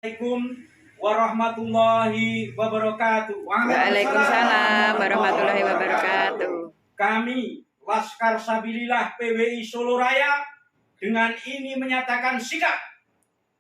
Assalamualaikum warahmatullahi wabarakatuh. Waalaikumsalam warahmatullahi wabarakatuh. Kami Laskar Sabilillah PWI Solo Raya dengan ini menyatakan sikap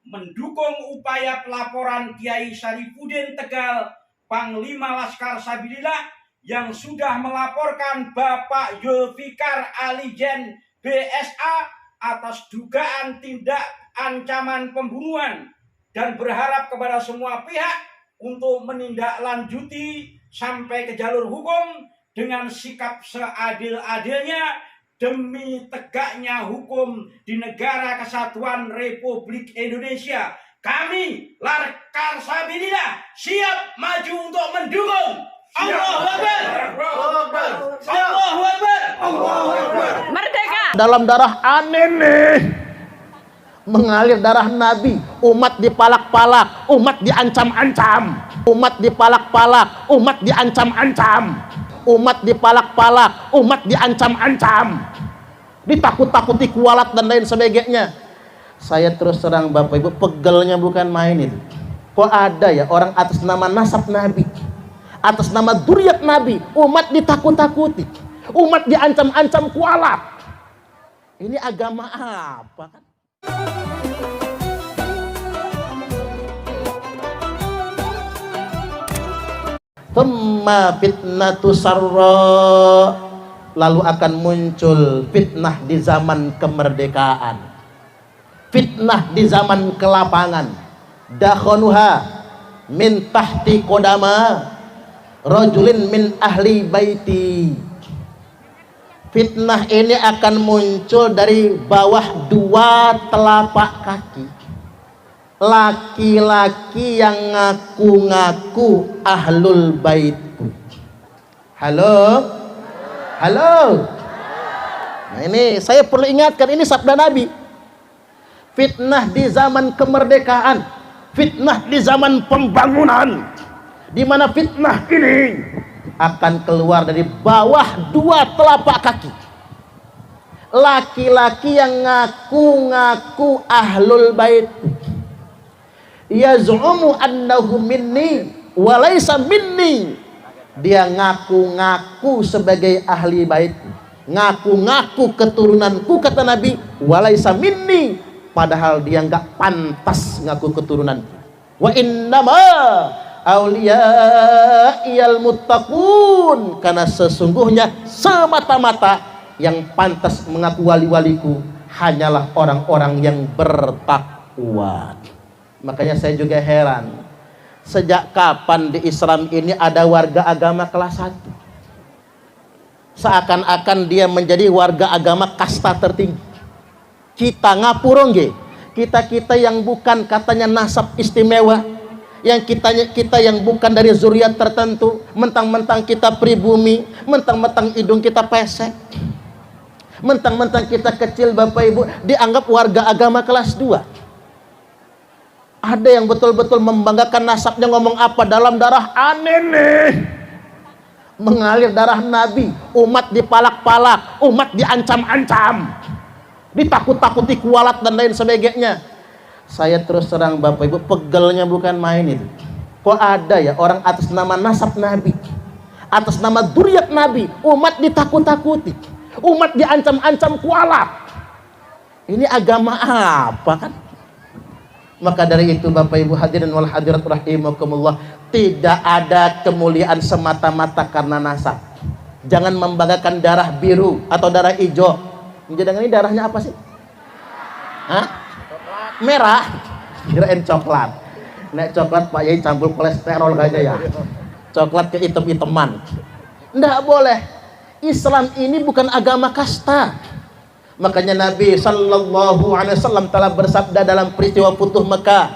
mendukung upaya pelaporan Kiai Syarifuddin Tegal, Panglima Laskar Sabilillah yang sudah melaporkan Bapak Zulfikar Alijen BSA atas dugaan tindak ancaman pembunuhan, dan berharap kepada semua pihak untuk menindaklanjuti sampai ke jalur hukum dengan sikap seadil-adilnya demi tegaknya hukum di negara kesatuan Republik Indonesia. Kami Laskar Sabilillah siap maju untuk mendukung. Allahu Akbar. Allahu Akbar. Allahu Akbar. Merdeka. Dalam darah aneh nih mengalir darah Nabi, umat dipalak-palak, umat diancam-ancam, umat dipalak-palak, umat diancam-ancam, umat dipalak-palak, umat diancam-ancam, ditakut-takuti kualat dan lain sebagainya. Saya terus terang Bapak Ibu, pegelnya bukan main itu. Kok ada ya orang atas nama nasab Nabi, atas nama dzurriyyat Nabi, umat ditakut-takuti, umat diancam-ancam kualat. Ini agama apa kan? Thumma fitnatu sarra, lalu akan muncul fitnah di zaman kemerdekaan, fitnah di zaman kelapangan. Dakhanuha min tahti qodama rajulin min ahli baiti. Fitnah ini akan muncul dari bawah dua telapak kaki laki-laki yang ngaku-ngaku ahlul baitku. Halo? Halo? Nah ini saya perlu ingatkan, ini sabda Nabi. Fitnah di zaman kemerdekaan, fitnah di zaman pembangunan, di mana fitnah ini akan keluar dari bawah dua telapak kaki laki-laki yang ngaku-ngaku ahlul bait, yaz'umu annahu minni wa laysa minni. Dia ngaku-ngaku sebagai ahli bait, ngaku-ngaku keturunanku, kata Nabi, wa laysa minni, padahal dia enggak pantas ngaku keturunanku. Wa innama auliya'iyal muttaqun, karena sesungguhnya semata-mata yang pantas mengaku wali-waliku hanyalah orang-orang yang bertakwa. Makanya saya juga heran, sejak kapan di Islam ini ada warga agama kelas 1? Seakan-akan dia menjadi warga agama kasta tertinggi. Kita ngapurongge, kita yang bukan katanya nasab istimewa, yang kita yang bukan dari zuriat tertentu, mentang-mentang kita pribumi, mentang-mentang hidung kita pesek, mentang-mentang kita kecil Bapak Ibu, dianggap warga agama kelas 2. Ada yang betul-betul membanggakan nasabnya, ngomong apa? Dalam darah aneh nih mengalir darah Nabi, umat dipalak-palak, umat diancam-ancam, ditakut-takuti kualat dan lain sebagainya. Saya terus terang Bapak Ibu, pegelnya bukan main itu. Kok ada ya orang atas nama nasab Nabi, atas nama dzurriyyat Nabi, umat ditakut-takuti, umat diancam-ancam kualat. Ini agama apa kan? Maka dari itu Bapak Ibu hadirin wal hadirat rahimakumullah, tidak ada kemuliaan semata-mata karena nasab. Jangan membanggakan darah biru atau darah hijau. Jadi ini darahnya apa sih? Hah? Merah, kirain coklat. Nek coklat Pak Yai campur kolesterol kayaknya ya. Coklat ke hitam-hitaman. Nggak boleh. Islam ini bukan agama kasta. Makanya Nabi sallallahu alaihi wasallam telah bersabda dalam peristiwa Futuh Mekah,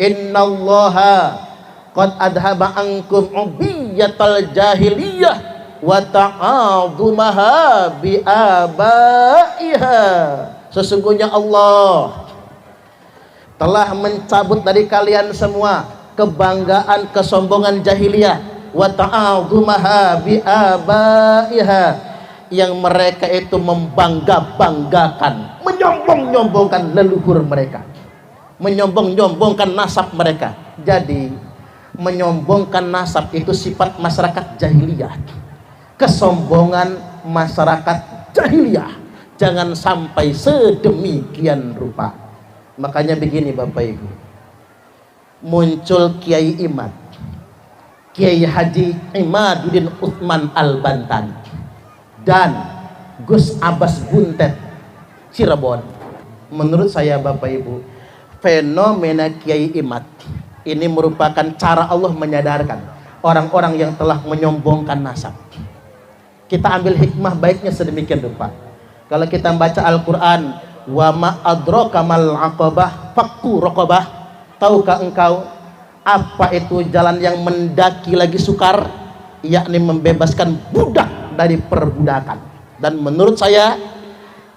"Innallaha qad adhaba ankum ubiyatal jahiliyah wa ta'adzumaha bi abaiha." Sesungguhnya Allah telah mencabut dari kalian semua kebanggaan, kesombongan jahiliyah, wa ta'adzumaha bi abaiha, yang mereka itu membangga-banggakan, menyombong-nyombongkan leluhur mereka, menyombong-nyombongkan nasab mereka. Jadi menyombongkan nasab itu sifat masyarakat jahiliyah, kesombongan masyarakat jahiliyah. Jangan sampai sedemikian rupa. Makanya begini Bapak Ibu, muncul Kiai Imad, Kiai Haji Imaduddin Utsman Al-Bantani dan Gus Abbas Buntet Cirebon. Menurut saya Bapak Ibu, fenomena Kiai Imad ini merupakan cara Allah menyadarkan orang-orang yang telah menyombongkan nasab. Kita ambil hikmah baiknya sedemikian rupa. Kalau kita baca Al-Quran, wa ma adraka mal aqabah fakku raqabah, tahukah engkau apa itu jalan yang mendaki lagi sukar, yakni membebaskan budak dari perbudakan. Dan menurut saya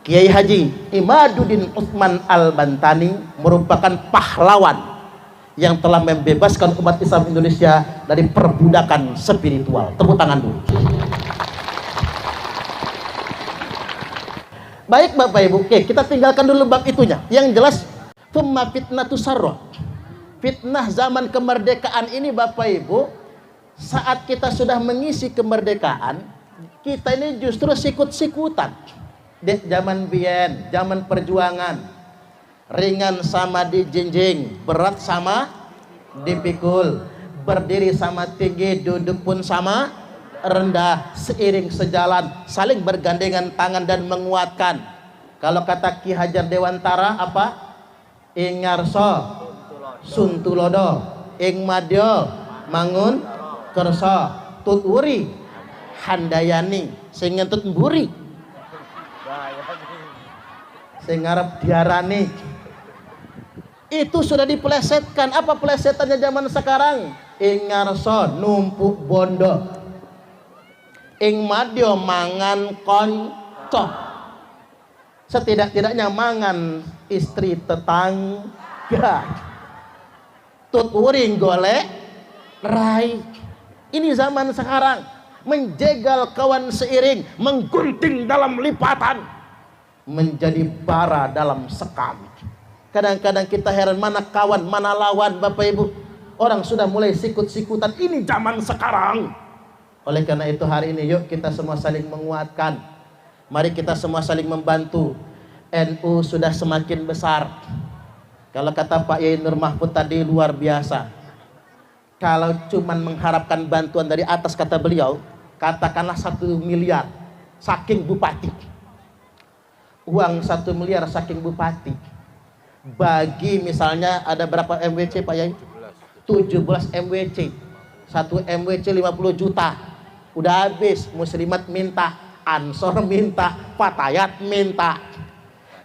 Kiai Haji Imaduddin Utsman Al-Bantani merupakan pahlawan yang telah membebaskan umat Islam Indonesia dari perbudakan spiritual. Tepuk tangan dulu. Baik Bapak Ibu, oke, kita tinggalkan dulu bab itunya. Yang jelas, thumma fitnatu sarra. Fitnah zaman kemerdekaan ini Bapak Ibu, saat kita sudah mengisi kemerdekaan, kita ini justru sikut-sikutan. Di zaman biyen, zaman perjuangan, ringan sama dijinjing, berat sama dipikul, berdiri sama tinggi, duduk pun sama rendah, seiring sejalan, saling bergandengan tangan dan menguatkan. Kalau kata Ki Hajar Dewantara apa? Ing ngarsa suntulodo, ing madya mangun kersa, tuturi handayani, sing ngentut mburi, sing ngarep diarani. Itu sudah dipelesetkan. Apa pelesetannya zaman sekarang? Ing ngarsa numpuk bondo, ing madya mangan konco, setidak-tidaknya mangan istri tetangga, tuturing golek rai. Ini zaman sekarang, menjegal kawan seiring, menggunting dalam lipatan, menjadi bara dalam sekam. Kadang-kadang kita heran, mana kawan, mana lawan Bapak Ibu. Orang sudah mulai sikut-sikutan. Ini zaman sekarang. Oleh karena itu hari ini yuk kita semua saling menguatkan. Mari kita semua saling membantu. NU sudah semakin besar. Kalau kata Pak Yai Nur Mahfud tadi luar biasa. Kalau cuman mengharapkan bantuan dari atas, kata beliau, katakanlah 1 miliar saking bupati. Uang 1 miliar saking bupati. Bagi misalnya ada berapa MWC Pak Yai? 17 MWC. 1 MWC 50 juta. Udah habis, muslimat minta, ansor minta, fatayat minta.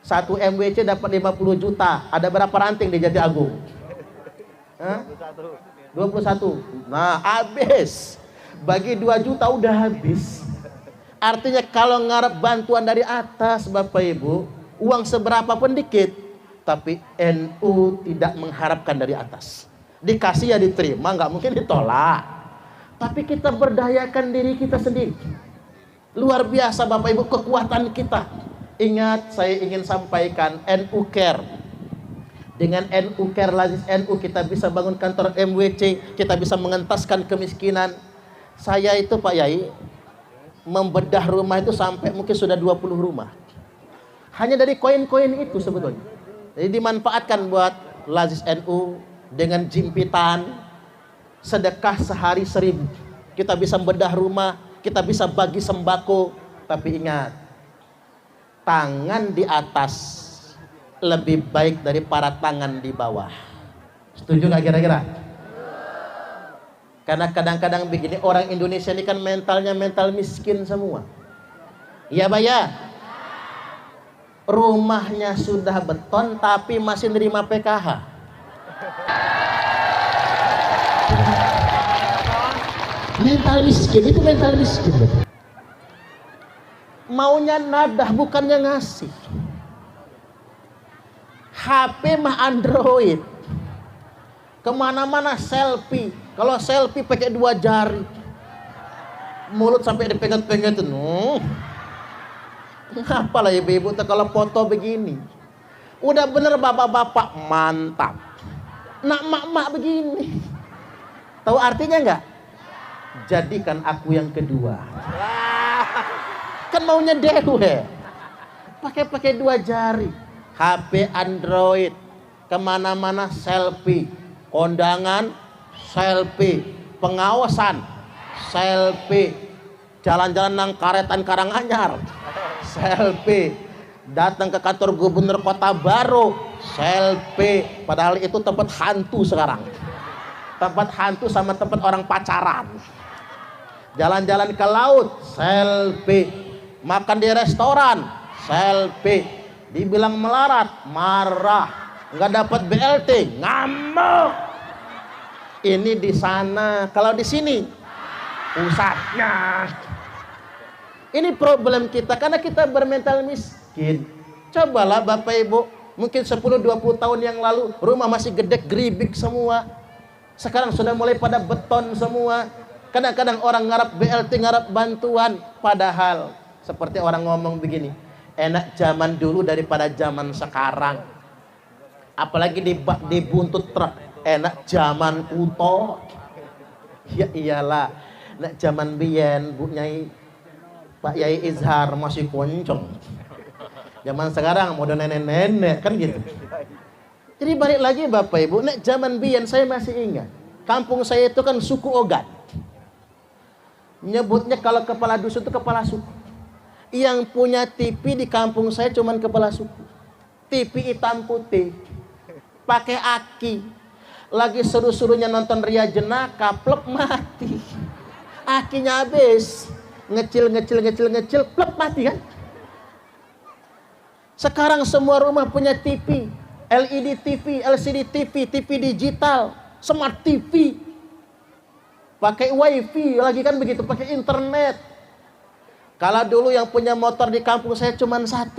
1 MWC dapat 50 juta. Ada berapa ranting di Jati Agung? 21. Nah, habis. Bagi 2 juta udah habis. Artinya kalau ngarep bantuan dari atas Bapak Ibu, uang seberapa pun dikit, tapi NU tidak mengharapkan dari atas. Dikasih ya diterima, nggak mungkin ditolak. Tapi kita berdayakan diri kita sendiri. Luar biasa Bapak Ibu kekuatan kita. Ingat, saya ingin sampaikan NU Care. Dengan NU Care, Lazis NU, kita bisa bangun kantor MWC, kita bisa mengentaskan kemiskinan. Saya itu Pak Yai membedah rumah itu sampai mungkin sudah 20 rumah. Hanya dari koin-koin itu sebetulnya. Jadi dimanfaatkan buat Lazis NU dengan jimpitan. Sedekah sehari 1000. Kita bisa bedah rumah, kita bisa bagi sembako. Tapi ingat, tangan di atas lebih baik dari para tangan di bawah. Setuju nggak kira-kira? Karena kadang-kadang begini, orang Indonesia ini kan mentalnya mental miskin semua. Iya Pak ya? Rumahnya sudah beton tapi masih nerima PKH. Mental miskin, itu mental miskin. Maunya nadah bukannya ngasih. HP mah Android, kemana-mana selfie. Kalau selfie pakai 2 jari, mulut sampai dipegang-pegang tuh. Apalah ibu-ibu kalau foto begini. Udah bener bapak-bapak, mantap. Nak mak-mak begini. Tahu artinya nggak? Jadikan aku yang kedua. Kan maunya dewe. Pakai 2 jari. HP Android. Kemana-mana selfie. Kondangan selfie. Pengawasan selfie. Jalan-jalan nang Karetan Karanganyar selfie. Datang ke kantor gubernur kota baru selfie. Padahal itu tempat hantu sekarang. Tempat hantu sama tempat orang pacaran. Jalan-jalan ke laut selfie. Makan di restoran selfie. Dibilang melarat, marah. Nggak dapat BLT, ngamuk. Ini di sana, kalau di sini pusatnya. Ini problem kita karena kita bermental miskin. Cobalah Bapak Ibu, mungkin 10-20 tahun yang lalu rumah masih gedek geribik semua. Sekarang sudah mulai pada beton semua. Kadang-kadang orang ngarap BLT, ngarap bantuan. Padahal seperti orang ngomong begini, enak zaman dulu daripada zaman sekarang. Apalagi di buntut truk, enak zaman kuto. Ya iyalah, enak zaman biyen Bu Nyai Pak Yai Izhar masih koncong. Zaman sekarang mau nenek-nenek kan gitu. Jadi balik lagi Bapak Ibu, nek zaman biyen saya masih ingat. Kampung saya itu kan suku Ogan. Nyebutnya kalau kepala dusun itu kepala suku. Yang punya TV di kampung saya cuman kepala suku. TV hitam putih. Pakai aki. Lagi seru-serunya nonton Ria Jenaka, plek mati. Akinya habis. Ngecil, plek mati kan. Sekarang semua rumah punya TV. LED TV, LCD TV, TV digital, smart TV. Pakai wifi lagi kan begitu, pakai internet. Kalau dulu yang punya motor di kampung saya cuma 1,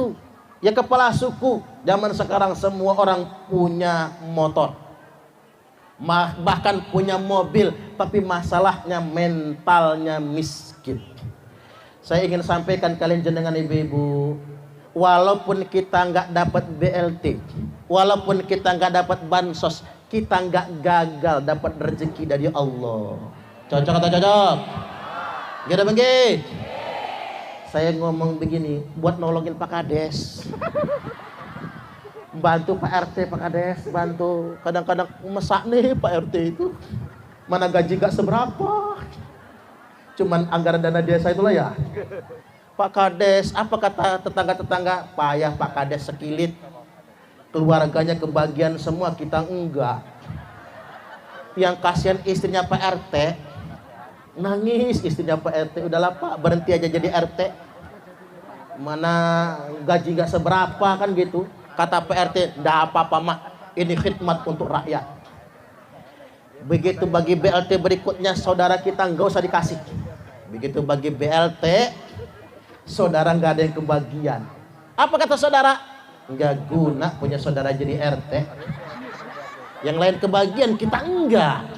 ya kepala suku. Zaman sekarang semua orang punya motor, bahkan punya mobil, tapi masalahnya mentalnya miskin. Saya ingin sampaikan kalian jenengan ibu-ibu, walaupun kita nggak dapat BLT, walaupun kita nggak dapat bansos, kita nggak gagal dapat rezeki dari Allah. Cocok atau cocok? Gede bangke. Saya ngomong begini, buat nolongin Pak Kades. Bantu Pak RT, Pak Kades, bantu. Kadang-kadang mesak nih Pak RT itu. Mana gaji gak seberapa. Cuman anggaran dana desa itulah ya. Pak Kades, apa kata tetangga-tetangga? Payah Pak Kades sekilit. Keluarganya kebagian semua, kita enggak. Yang kasihan istrinya Pak RT. Nangis istrinya Pak RT. Udahlah Pak, berhenti aja jadi RT. Mana gaji gak seberapa kan gitu. Kata Pak RT, nggak apa-apa mak, ini khidmat untuk rakyat. Begitu bagi BLT berikutnya, saudara kita nggak usah dikasih. Begitu bagi BLT, saudara nggak ada yang kebagian. Apa kata saudara? Nggak guna punya saudara jadi RT. Yang lain kebagian, kita enggak.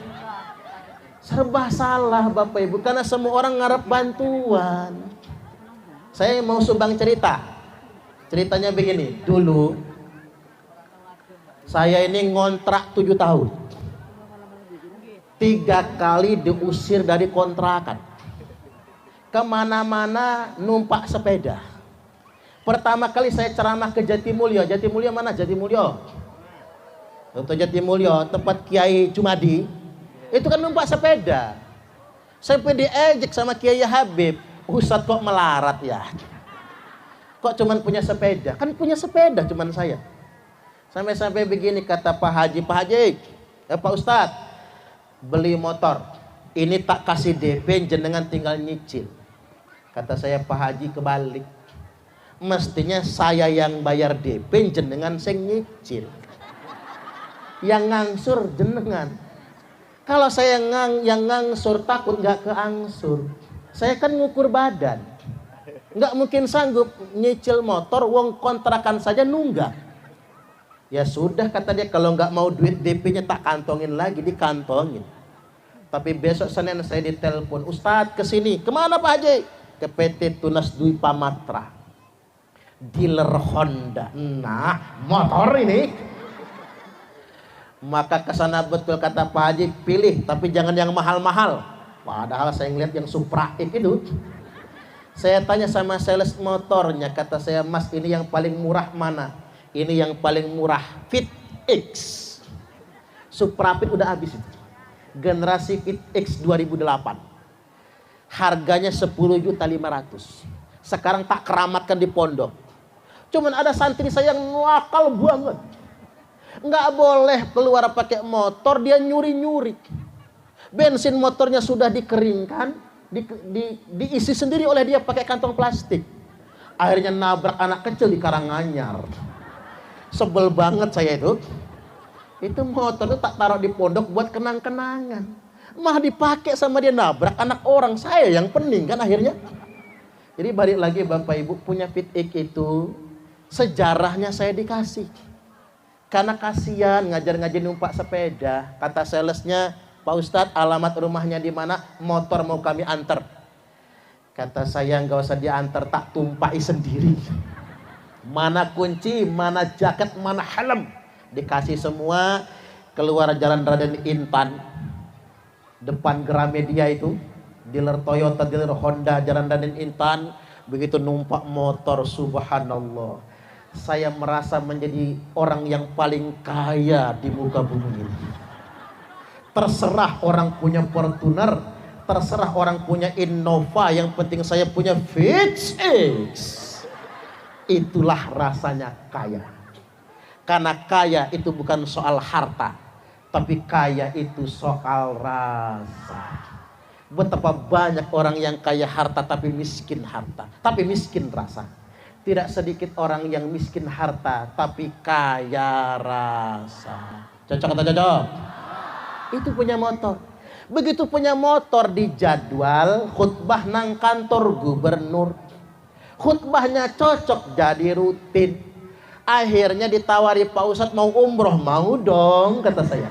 Serba salah Bapak Ibu, karena semua orang ngarep bantuan. Saya mau sumbang cerita. Ceritanya begini, dulu saya ini ngontrak 7 tahun. 3 kali diusir dari kontrakan. Kemana-mana numpak sepeda. Pertama kali saya ceramah ke Jatimulyo. Jatimulyo mana Jatimulyo? Untuk Jatimulyo, tempat Kiai Jumadi. Itu kan numpak sepeda. Sampai diejek sama Kiai Habib. Ustadz kok melarat ya? Kok cuman punya sepeda? Kan punya sepeda cuman saya. Sampai-sampai begini kata Pak Haji. Pak Haji, Pak Ustadz, beli motor. Ini tak kasih DP, jenengan tinggal nyicil. Kata saya, Pak Haji kebalik. Mestinya saya yang bayar DP, jenengan sing nyicil. Yang ngangsur jenengan. Kalau saya yang ngangsur takut nggak keangsur. Saya kan ngukur badan. Nggak mungkin sanggup nyicil motor, wong kontrakan saja nunggak. Ya sudah kata dia, kalau nggak mau duit DP-nya tak kantongin lagi, dikantongin. Tapi besok Senin saya ditelepon, Ustadz kesini. Kemana Pak Haji? Ke PT Tunas Dwi Pamatra. dealer Honda. Nah, motor ini. Maka kesana betul kata Pak Haji, pilih tapi jangan yang mahal-mahal. Padahal saya ngeliat yang Supra X itu. Saya tanya sama sales motornya, kata saya, Mas ini yang paling murah mana? Ini yang paling murah, Fit X. Supra Fit udah habis itu. Generasi Fit X 2008. Harganya 10.500.000. Sekarang tak keramatkan di pondok. Cuman ada santri saya yang nakal banget. Nggak boleh keluar pakai motor, dia nyuri-nyuri. Bensin motornya sudah dikeringkan, diisi sendiri oleh dia pakai kantong plastik. Akhirnya nabrak anak kecil di Karanganyar. Sebel banget saya itu. Itu motor itu tak taruh di pondok buat kenang-kenangan. Mah dipakai sama dia, nabrak anak orang, saya yang pening kan akhirnya. Jadi balik lagi Bapak Ibu, punya Fit X itu sejarahnya saya dikasih. Karena kasihan ngajar-ngajar numpak sepeda. Kata salesnya, Pak Ustadz, alamat rumahnya di mana? Motor mau kami antar. Kata saya, nggak usah diantar, tak tumpai sendiri. Mana kunci, mana jaket, mana helm, dikasih semua. Keluar jalan Raden Intan, depan Gramedia itu, dealer Toyota, dealer Honda, jalan Raden Intan. Begitu numpak motor, subhanallah, saya merasa menjadi orang yang paling kaya di muka bumi ini. Terserah orang punya Fortuner, terserah orang punya Innova, yang penting saya punya Fit X. Itulah rasanya kaya. Karena kaya itu bukan soal harta, tapi kaya itu soal rasa. Betapa banyak orang yang kaya harta tapi miskin harta, tapi miskin rasa. Tidak sedikit orang yang miskin harta tapi kaya rasa. Cocok atau cocok? Itu punya motor. Begitu punya motor, dijadwal khutbah nang kantor gubernur. Khutbahnya cocok jadi rutin. Akhirnya ditawari, Pak Ustadz mau umroh. Mau dong, kata saya.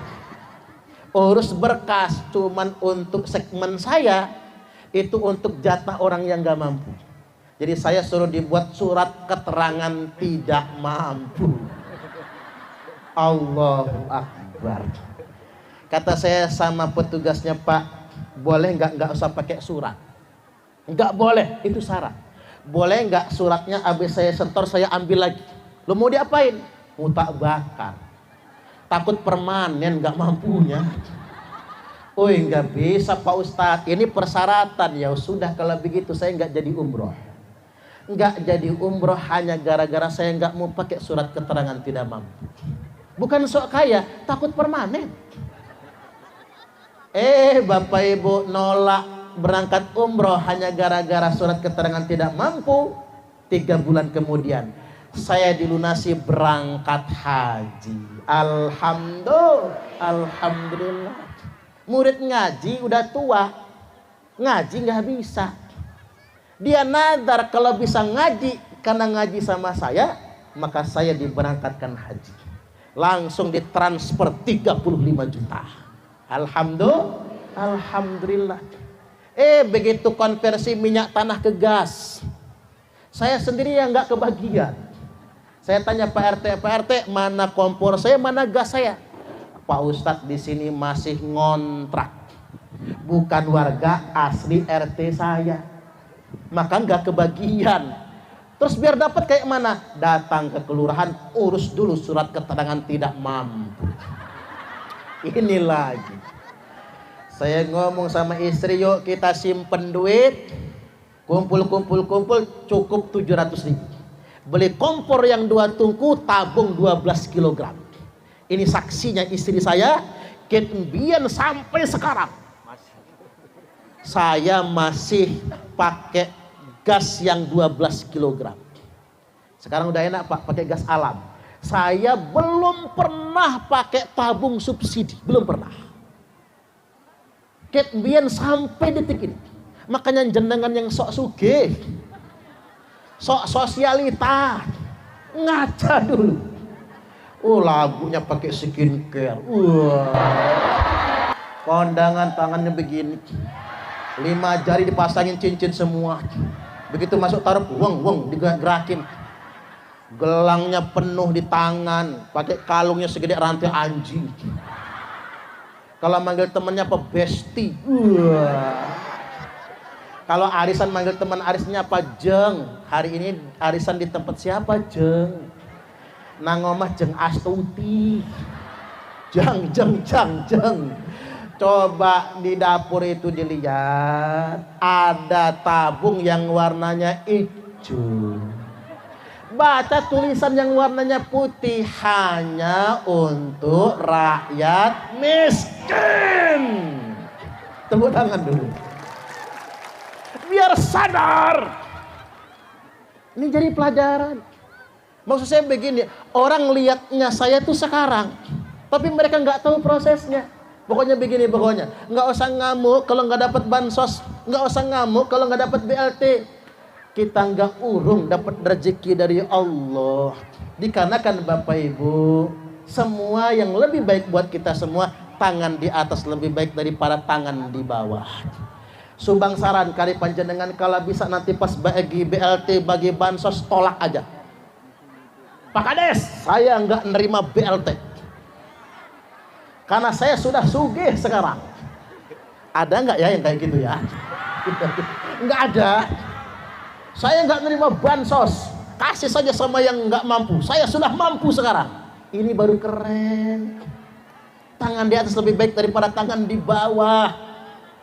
Urus berkas, cuman untuk segmen saya, itu untuk jatah orang yang gak mampu. Jadi saya suruh dibuat surat keterangan tidak mampu. Allahu Akbar. Kata saya sama petugasnya, Pak, boleh nggak usah pakai surat? Nggak boleh, itu syarat. Boleh nggak suratnya habis saya setor saya ambil lagi? Lo mau diapain? Mau tak bakar. Takut permanen nggak mampunya. Oi, nggak bisa Pak Ustadz, ini persyaratan. Ya sudah kalau begitu saya nggak jadi umroh. Nggak jadi umroh hanya gara-gara saya nggak mau pakai surat keterangan tidak mampu. Bukan sok kaya, takut permanen. Bapak Ibu nolak berangkat umroh hanya gara-gara surat keterangan tidak mampu. 3 bulan kemudian saya dilunasi berangkat haji. Alhamdulillah. Murid ngaji udah tua, ngaji nggak bisa. Dia nadar kalau bisa ngaji, karena ngaji sama saya, maka saya diberangkatkan haji. Langsung ditransfer 35 juta. Alhamdulillah. Begitu konversi minyak tanah ke gas, saya sendiri yang nggak kebagian. Saya tanya Pak RT, mana kompor saya, mana gas saya? Pak Ustadz, di sini masih ngontrak, bukan warga asli RT saya, maka nggak kebagian. Terus biar dapat kayak mana? Datang ke kelurahan, urus dulu surat keterangan tidak mampu. Ini lagi. Saya ngomong sama istri, yuk kita simpen duit, kumpul, cukup 700.000. Beli kompor yang 2 tungku, tabung 12 kg. Ini saksinya istri saya, kemudian sampai sekarang saya masih pakai gas yang 12 kg. Sekarang udah enak Pak, pakai gas alam. Saya belum pernah pakai tabung subsidi, belum pernah. Kemudian sampai detik ini, makanya jenengan yang sok sugih, sok sosialita, ngaca dulu. Lagunya pakai skincare. Kondangan tangannya begini, 5 jari dipasangin cincin semua. Begitu masuk taruh, wong digerakin. Gelangnya penuh di tangan, pakai kalungnya segede rantai anjing. Kalau manggil temennya apa? Besti. Kalau arisan manggil teman arisnya apa? Jeng. Hari ini arisan di tempat siapa? Jeng. Nang omah Jeng Astuti. Jeng. Coba di dapur itu dilihat, ada tabung yang warnanya hijau. Baca tulisan yang warnanya putih, hanya untuk rakyat miskin. Tepuk tangan dulu. Biar sadar. Ini jadi pelajaran. Maksud saya begini, orang lihatnya saya tuh sekarang, tapi mereka nggak tahu prosesnya. Pokoknya begini, nggak usah ngamuk kalau nggak dapat bansos, nggak usah ngamuk kalau nggak dapat BLT. Kita nggak urung dapat rezeki dari Allah. Dikarenakan Bapak Ibu, semua yang lebih baik buat kita semua, tangan di atas lebih baik daripada tangan di bawah. Subang saran kali panjenengan kalau bisa nanti pas bagi BLT, bagi bansos, tolak aja. Pak Kades, saya nggak nerima BLT. Karena saya sudah sugih sekarang. Ada nggak ya yang kayak gitu ya? Nggak ada. Saya nggak nerima bansos. Kasih saja sama yang nggak mampu. Saya sudah mampu sekarang. Ini baru keren. Tangan di atas lebih baik daripada tangan di bawah.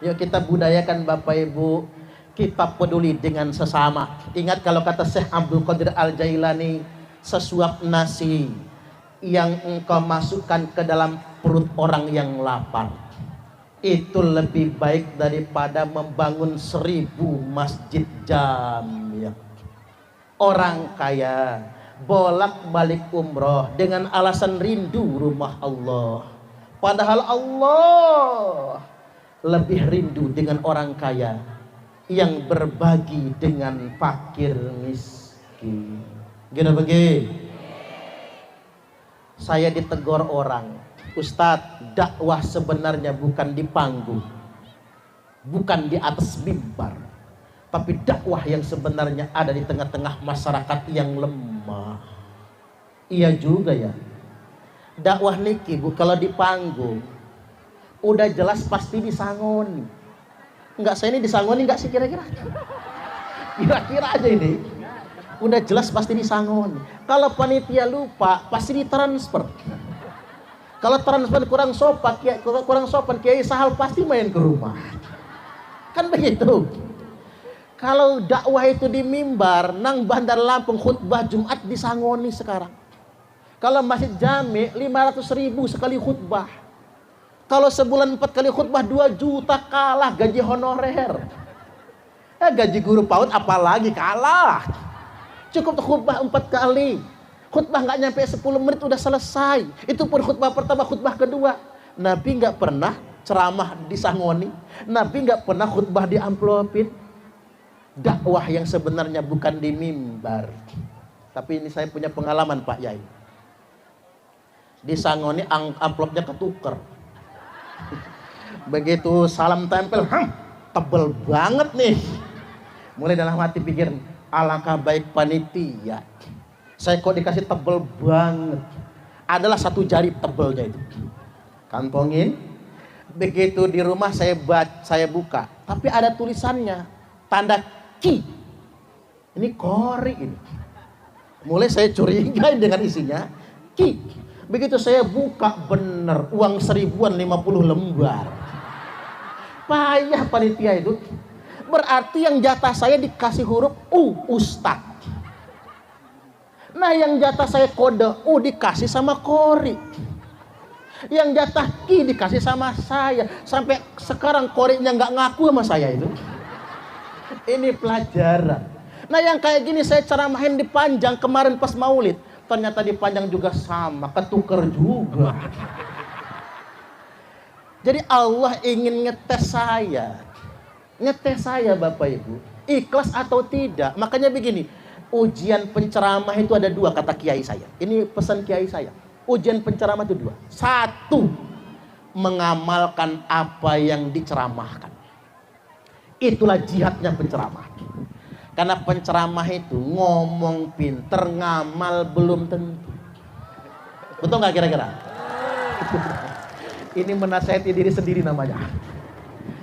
Yuk kita budayakan Bapak Ibu. Kita peduli dengan sesama. Ingat kalau kata Syekh Abdul Qadir Al-Jailani, sesuap nasi yang engkau masukkan ke dalam perut orang yang lapar itu lebih baik daripada membangun 1000 masjid jamiah. Orang kaya bolak-balik umroh dengan alasan rindu rumah Allah, padahal Allah lebih rindu dengan orang kaya yang berbagi dengan fakir miskin. Gini begini. Saya ditegur orang, Ustadz, dakwah sebenarnya bukan di panggung, bukan di atas mimbar, tapi dakwah yang sebenarnya ada di tengah-tengah masyarakat yang lemah. Iya juga ya. Dakwah niki Bu, kalau di panggung udah jelas pasti disangoni. Enggak, saya ini disangoni enggak sih kira-kira? Kira-kira aja ini. Udah jelas pasti disangoni. Kalau panitia lupa pasti ditransfer. Kalau transfer kurang sopan, Kiai Sahal pasti main ke rumah. Kan begitu. Kalau dakwah itu di mimbar, nang Bandar Lampung khutbah Jumat disangoni sekarang. Kalau Masjid Jami 500.000 sekali khutbah. Kalau sebulan 4 kali khutbah 2 juta kalah gaji honorer. Gaji guru PAUD apalagi kalah. Cukup khutbah 4 kali. Khutbah nggak nyampe 10 menit udah selesai. Itu pun khutbah pertama, khutbah kedua. Nabi nggak pernah ceramah disangoni. Nabi nggak pernah khutbah diamplopin. Dakwah yang sebenarnya bukan di mimbar. Tapi ini saya punya pengalaman Pak Yai. Disangoni amplopnya ketuker. Begitu salam tempel, tebel banget nih. Mulai dalam hati pikir, alangkah baik panitia. Saya kok dikasih tebel banget. Adalah 1 jari tebelnya itu. Kantongin. Begitu di rumah saya buka. Tapi ada tulisannya. Tanda ki. Ini kori ini. Mulai saya curiga dengan isinya. Ki. Begitu saya buka bener. Uang 1000-an 50 lembar. Payah panitia itu. Berarti yang jatah saya dikasih huruf U, Ustad. Nah yang jatah saya kode U dikasih sama Kori. Yang jatah Ki dikasih sama saya. Sampai sekarang Korinya nggak ngaku sama saya itu. Ini pelajaran. Nah yang kayak gini saya ceramahin di Panjang kemarin pas Maulid. Ternyata di Panjang juga sama, ketuker juga. Jadi Allah ingin ngetes saya. Ngetes saya Bapak Ibu, ikhlas atau tidak. Makanya begini, ujian penceramah itu ada 2 kata kiai saya. Ini pesan kiai saya. Ujian penceramah itu 2. 1, mengamalkan apa yang diceramahkan. Itulah jihadnya penceramah. Karena penceramah itu ngomong pinter, ngamal belum tentu. Betul nggak kira-kira? Ini menasihati diri sendiri namanya.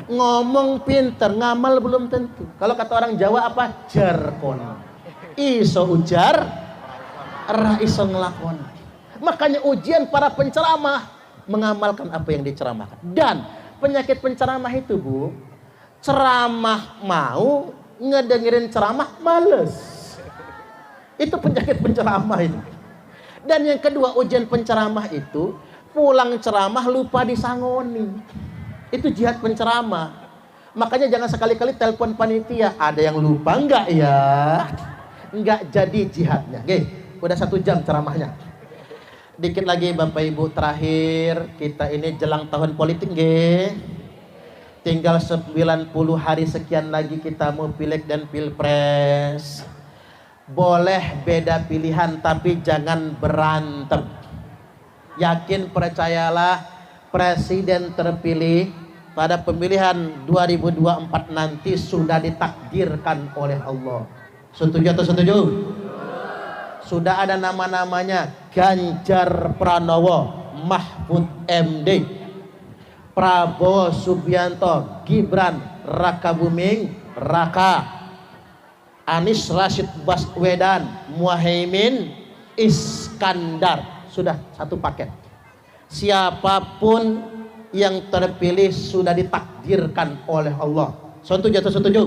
Ngomong pinter, ngamal belum tentu. Kalau kata orang Jawa apa? Jarkon. Iso ujar, ra iso ngelakon. Makanya ujian para penceramah mengamalkan apa yang diceramahkan. Dan penyakit penceramah itu, Bu, ceramah mau, ngedengerin ceramah males. Itu penyakit penceramah itu. Dan yang kedua, ujian penceramah itu pulang ceramah lupa disangoni. Itu jihad penceramah. Makanya jangan sekali-kali telepon panitia, ada yang lupa enggak ya? Enggak jadi jihadnya. Oke, udah 1 jam ceramahnya. Dikit lagi Bapak Ibu, terakhir kita ini jelang tahun politik nggih. Tinggal 90 hari sekian lagi kita mau pileg dan pilpres. Boleh beda pilihan tapi jangan berantem. Yakin percayalah, presiden terpilih pada pemilihan 2024 nanti sudah ditakdirkan oleh Allah. Setuju atau setuju? Sudah ada nama-namanya: Ganjar Pranowo, Mahfud MD, Prabowo Subianto, Gibran Rakabuming Raka, Anies Rashid Baswedan, Muhaimin Iskandar. Sudah 1 paket. Siapapun yang terpilih sudah ditakdirkan oleh Allah. Setuju atau setuju?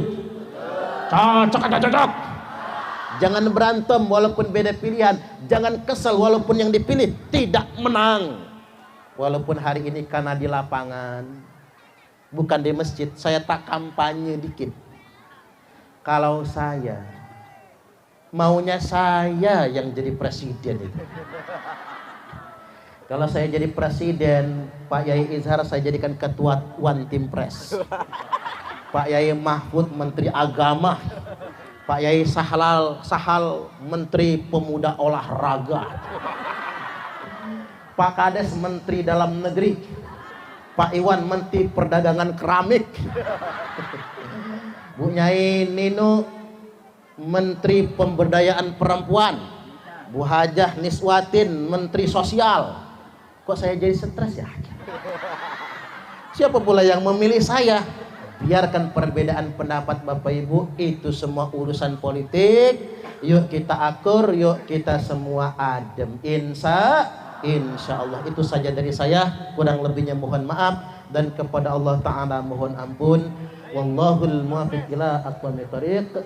Cocok atau cocok? Jangan berantem walaupun beda pilihan. Jangan kesel walaupun yang dipilih tidak menang. Walaupun hari ini karena di lapangan, bukan di masjid. Saya tak kampanye dikit. Kalau saya, maunya saya yang jadi presiden itu. Kalau saya jadi presiden, Pak Yai Izhar saya jadikan ketua One Team Press. Pak Yai Mahfud Menteri Agama. Pak Yai Sahal Menteri Pemuda Olahraga. Pak Kades Menteri Dalam Negeri. Pak Iwan Menteri Perdagangan Keramik. Bu Nyai Nino Menteri Pemberdayaan Perempuan. Bu Hajah Niswatin Menteri Sosial. Kok saya jadi stres ya? Siapa pula yang memilih saya? Biarkan perbedaan pendapat Bapak Ibu, itu semua urusan politik. Yuk kita akur, yuk kita semua adem. Insya Allah. Itu saja dari saya. Kurang lebihnya mohon maaf, dan kepada Allah Ta'ala mohon ampun. Wallahul muwaffiq ila aqwamit thoriq.